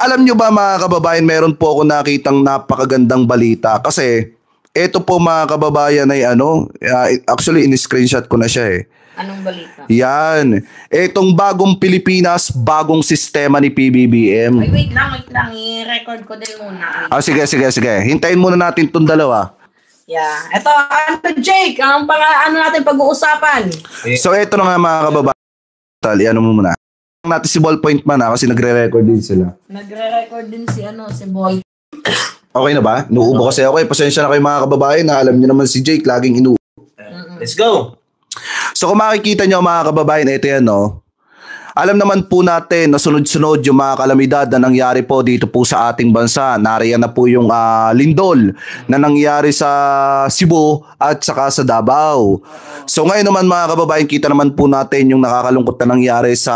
Alam nyo ba mga kababayan, meron po ako nakitang napakagandang balita kasi ito po mga kababayan ay actually in-screenshot ko na siya eh. Anong balita? Yan. Itong bagong Pilipinas, bagong sistema ni PBBM. Ay, wait lang. I-record ko din muna. Sige. Hintayin muna natin itong dalawa. Yeah. Ito, Jake, ang natin pag-uusapan. So, ito na nga mga kababayan. Ano mo muna. Natin si Ballpoint man kasi nagre-record din sila. Nagre-record din si Boy. Okay na ba? Inuubo kasi ako eh. Pasensya na kayo mga kababayan. Alam niyo naman si Jake, laging inuubo. Let's go! So kung makikita nyo mga kababayan, ito yan no. Alam naman po natin na sunod-sunod yung mga kalamidad na nangyari po dito po sa ating bansa. Nariyan na po yung lindol na nangyari sa Cebu at saka sa Davao. So ngayon naman mga kababayan, kita naman po natin yung nakakalungkot na nangyari sa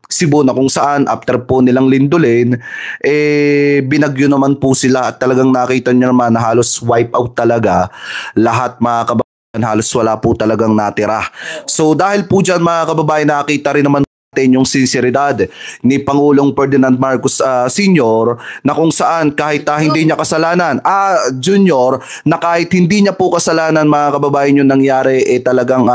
Cebu na kung saan after po nilang lindolin, binagyo naman po sila at talagang nakita nyo naman na halos wipe out talaga lahat mga kababayan. Halos wala po talagang natira. So dahil po dyan mga kababayan, nakita rin naman natin yung sinseridad ni Pangulong Ferdinand Marcos Sr. na kung saan kahit hindi niya kasalanan, Junior, na kahit hindi niya po kasalanan mga kababayan yung nangyari, talagang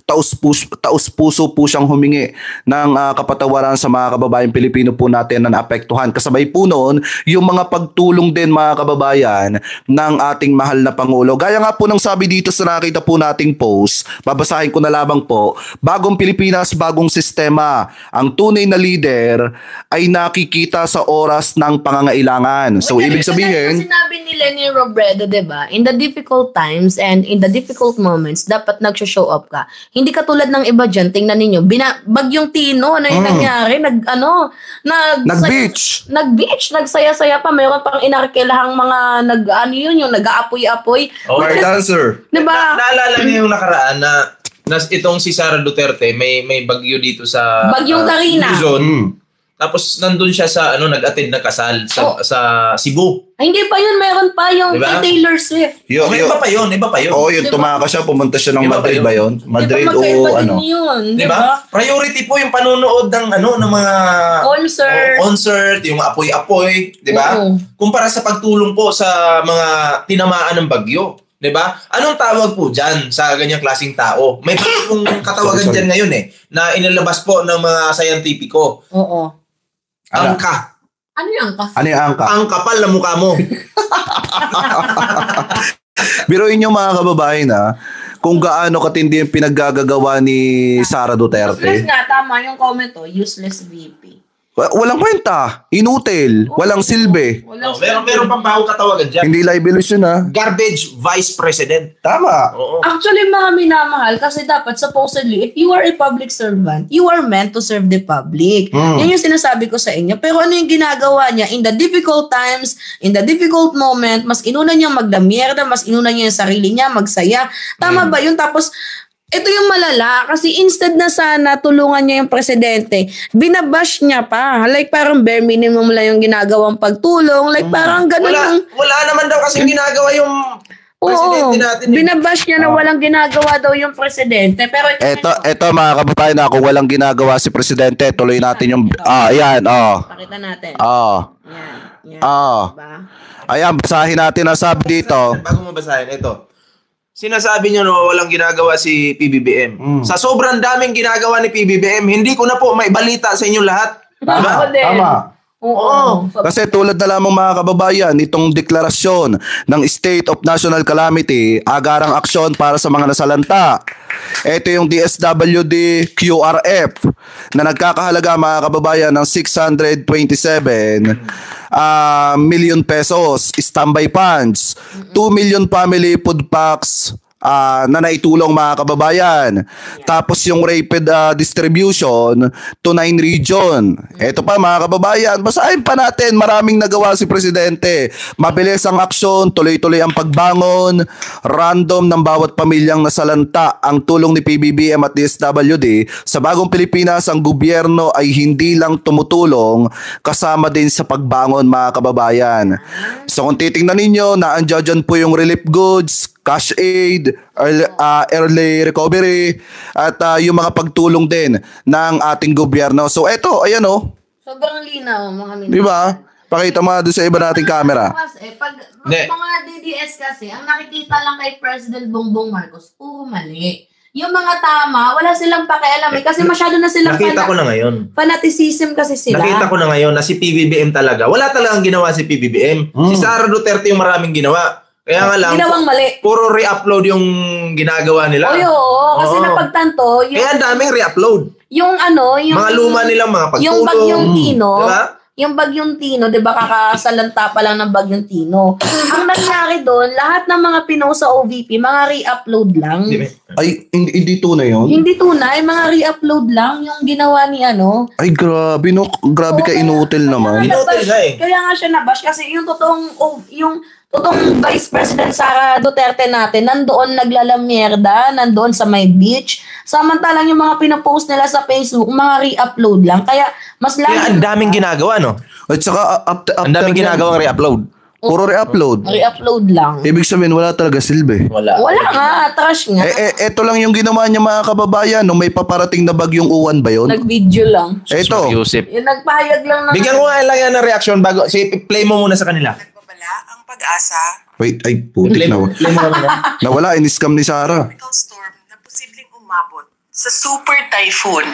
taus-puso po siyang humingi ng kapatawaran sa mga kababayan Pilipino po natin na naapektuhan. Kasabay po noon yung mga pagtulong din mga kababayan ng ating mahal na Pangulo. Gaya nga po ng sabi dito sa nakita po nating post, babasahin ko na lamang po, bagong Pilipinas, bagong sistema. Ang tunay na leader ay nakikita sa oras ng pangangailangan. So, ibig sabihin... Sinabi ni Lenny Robredo, diba? In the difficult times and in the difficult moments, dapat nag-show up ka. Hindi katulad ng iba dyan, tingnan ninyo, bagyong Tino, ano yung nangyari? Nag-beach. Nag-beach, nagsaya-saya pa. Mayroon pang inarkelahang mga yung nag-aapoy-apoy. Fire dancer. Diba? Naalala niyo yung nakaraan na itong si Sara Duterte may bagyo dito sa Bagyong Karina. Luzon. Tapos nandun siya sa nag-attend na kasal sa Cebu. Ay, hindi pa yun, meron pa yung diba? Taylor Swift. Iba pa yun. Oo, yung tumakas siya, pumunta siya ng Madrid ba yun? Madrid o ano? Diba? Priority po yung panunood ng mga concert, yung apoy-apoy, diba? Kumpara sa pagtulong po sa mga tinamaan ng bagyo. Diba? Anong tawag po dyan sa ganyang klaseng tao? May pong katawagan dyan ngayon na inilabas po ng mga scientifico. Oo. Angka. Ano yung angka? Ano yung angka? Ang kapal na mukha mo. Biruin nyo mga kababayan kung gaano katindi yung pinaggagawa ni Sara Duterte. Useless nga, tama yung comment useless VP. Walang kwenta, inutil, walang silbi. Meron pang bago katawagan dyan. Hindi libelous yun Garbage Vice President. Tama. Oo. Actually, mga minamahal kasi dapat supposedly, if you are a public servant, you are meant to serve the public. Yan yung sinasabi ko sa inyo. Pero ano yung ginagawa niya? In the difficult times, in the difficult moment, mas inuna niya magdamierda, mas inuna niya yung sarili niya, magsaya. Tama ba yun? Tapos, ito yung malala kasi instead na sana tulungan niya yung presidente, binabash niya pa. Like parang bare minimum lang yung ginagawang pagtulong. Like parang ganun wala naman daw kasi ginagawa yung presidente natin. Binabash niya na walang ginagawa daw yung presidente. Pero ito mga kababayan kung walang ginagawa si presidente, tuloy natin yung... Ayan, pakita natin. Yan. Diba? Ayan, basahin natin ang sabi dito. Bago mo basahin, ito. Sinasabi niyo walang ginagawa si PBBM. Sa sobrang daming ginagawa ni PBBM, hindi ko na po maibalita sa inyo lahat. Tama. Oo. Kasi tulad na lamang mga kababayan, itong deklarasyon ng State of National Calamity, agarang aksyon para sa mga nasalanta. Ito yung DSWD QRF na nagkakahalaga mga kababayan ng 627 million pesos, standby funds, 2 million family food packs na naitulong mga kababayan. Tapos yung rapid distribution to 9 region. Ito pa mga kababayan, basahin pa natin, maraming nagawa si Presidente. Mabilis ang aksyon, tuloy-tuloy ang pagbangon, random ng bawat pamilyang nasalanta. Ang tulong ni PBBM at DSWD sa bagong Pilipinas, ang gobyerno ay hindi lang tumutulong, kasama din sa pagbangon mga kababayan. So kung titingnan ninyo, naandyan po yung relief goods, cash aid, early recovery, at yung mga pagtulong din ng ating gobyerno. So eto, ayan Sobrang linaw, mga minutes. Di ba? Pakita mo doon sa iba nating camera. Kasi, pag mga DDS kasi, ang nakikita lang kay President Bongbong Marcos, puro mali. Yung mga tama, wala silang pakialam kasi masyado na silang nakita ko na ngayon. Fanaticism kasi sila. Nakita ko na ngayon na si PBBM talaga. Wala talagang ginawa si PBBM. Si Sara Duterte yung maraming ginawa. Kaya nga lang, ginawang mali. Puro re-upload yung ginagawa nila. Oo, kasi napagtanto. Kaya ang daming re-upload. Yung mga luma nilang mga pagtulong. Yung Bagyong Tino. Diba? Yung Bagyong Tino, 'di ba, kakasalanta pa lang ng Bagyong Tino. Ang nangyari doon, lahat ng mga pinost sa OVP, mga re-upload lang. Ay, hindi tunay yun? Hindi tunay, mga re-upload lang yung ginawa ni ano. Ay, grabe no. Grabe ka inutil naman. Inutil nga eh. Kaya nga siya nabash kasi yung totoong Vice President Sara Duterte natin, nandoon naglalamierda, nandoon sa may beach. Samantalang yung mga pinopost nila sa Facebook, mga re-upload lang. Kaya mas lalo. Kaya ang daming ginagawa, no? At saka, ang daming ginagawang re-upload. Puro re-upload. Re-upload lang. Ibig sabihin, wala talaga silbi. Wala nga, trash nga. Eto lang yung ginawa niya mga kababayan. Nung may paparating na bagyong uwan ba yun? Nag-video lang. Eto. Yung nagpahayag lang na. Bigyan ko nga lang yan ng reaction bago. Play mo muna sa kanila. Ang pag-asa. Wait, ay putik na. Nawala, in-scam ni Sara. Storm na posibleng umabot sa super typhoon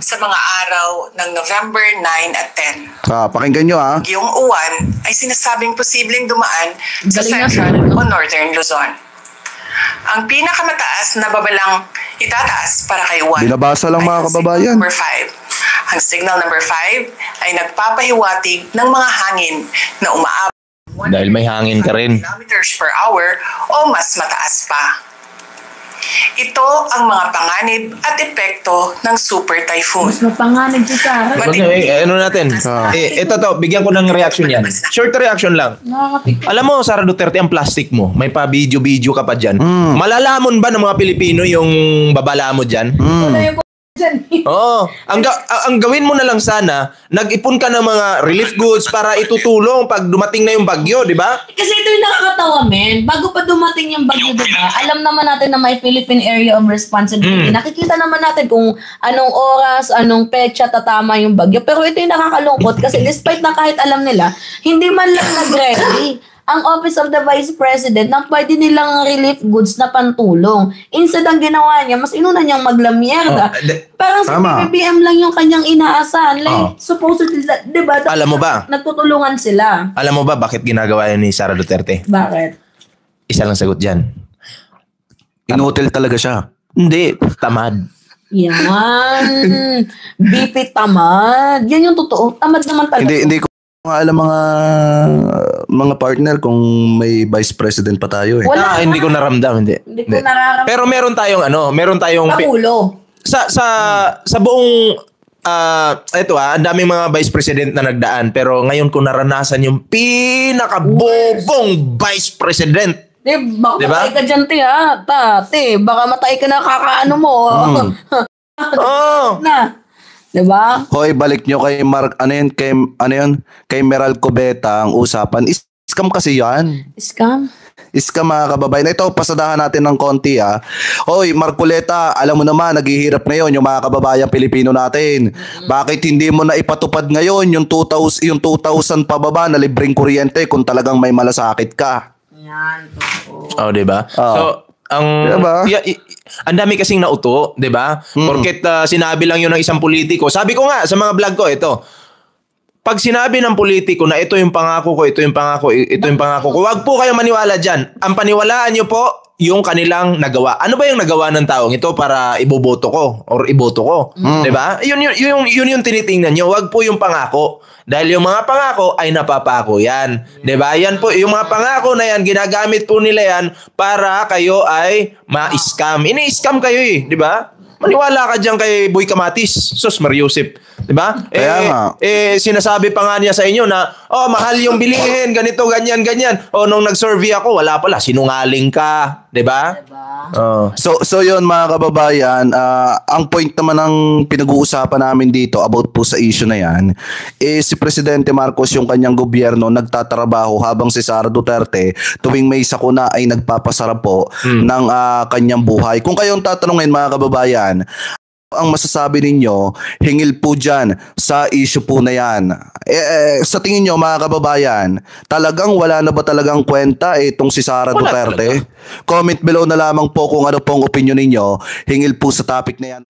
sa mga araw ng November 9 at 10. Pakinggan nyo ha. Yung uwan ay sinasabing posibleng dumaan sa central o northern Luzon. Ang pinakamataas na babalang itataas para kay Juan binabasa lang mga kababayan. Number 5. Ang signal number 5 ay nagpapahiwatig ng mga hangin na umaabot dahil may hangin ka rin. Kilometers per hour o mas mataas pa. Ito ang mga panganib at epekto ng super typhoon. Mas mapanganib si Sara. Ano natin? Ito to, bigyan ko ng reaction yan. Short reaction lang. Alam mo, Sara Duterte, ang plastic mo. May pa video ka pa dyan. Malalamon ba ng mga Pilipino yung babala mo dyan? Oo. Ang gawin mo na lang sana, nag-ipon ka ng mga relief goods para itutulong pag dumating na yung bagyo, di ba? Kasi ito yung nakakatawa, men. Bago pa dumating yung bagyo, di ba? Alam naman natin na may Philippine Area of Responsibility. Nakikita naman natin kung anong oras, anong petsa tatama yung bagyo. Pero ito yung nakakalungkot kasi despite na kahit alam nila, hindi man lang nag-ready ang Office of the Vice President ng pwede nilang relief goods na pantulong. Instead, ang ginawa niya, mas inuna niyang maglamierda. Parang sa PBBM lang yung kanyang inaasahan. Like, supposedly, di ba? Alam mo ba? Nagtutulungan sila. Alam mo ba bakit ginagawa yan ni Sara Duterte? Bakit? Isa lang sagot dyan. Inutil talaga siya. Hindi, tamad. Yan. BP tamad. Yan yung totoo. Tamad naman talaga. Hindi ko alam mga partner kung may vice president pa tayo eh. Wala. Hindi ko naramdam, hindi. Hindi ko nararamdaman. Pero meron tayong Pakulo. Sa buong ang daming mga vice president na nagdaan, pero ngayon ko naranasan yung pinakabobong vice president. Baka matay ka dyan, baka matay ka na kakaano mo. Na. Diba? Hoy, balik nyo kay kay Meral Cubeta ang usapan. Scam kasi yan. Scam mga kababayan. Ito, pasadahan natin ng konti ha. Hoy, Marcoleta, alam mo naman, naghihirap ngayon yung mga kababayang Pilipino natin. Bakit hindi mo na ipatupad ngayon yung 2,000 pababa na libreng kuryente kung talagang may malasakit ka? Yan. Diba? So, ang dami kasing nauto, 'di ba? Porket sinabi lang 'yun ng isang politiko. Sabi ko nga sa mga vlog ko ito. Pag sinabi ng politiko na ito yung pangako ko, ito yung pangako ko, wag po kayong maniwala diyan. Ang paniwalaan niyo po yung kanilang nagawa. Ano ba yung nagawa ng taong ito para iboboto ko or iboto ko? 'Di ba? Yun yung tinitingnan niyo. Wag po yung pangako. Dahil yung mga pangako ay napapako yan. 'Di ba? Yan po, yung mga pangako na yan, ginagamit po nila yan para kayo ay ma-scam. Ini-scam kayo 'di ba? Maniwala ka diyan kay Boy Kamatis, Sus Mariusip, 'di ba? Sinasabi pa nga niya sa inyo na, mahal yung bilihin, ganito, ganyan. Nung nag-survey ako, wala pala, sinungaling ka, 'di ba? So yun mga kababayan, ang point naman ng pinag-uusapan namin dito about po sa issue na yan si Presidente Marcos yung kanyang gobyerno nagtatrabaho habang si Sara Duterte tuwing may sakuna ay nagpapasarap po ng kanyang buhay. Kung kayong tatanungin mga kababayan, ang masasabi ninyo hingil po dyan sa issue po na yan? Sa tingin nyo mga kababayan, talagang wala na ba talagang kwenta itong si Sara Duterte? Comment below na lamang po kung ano pong opinion ninyo hingil po sa topic na yan.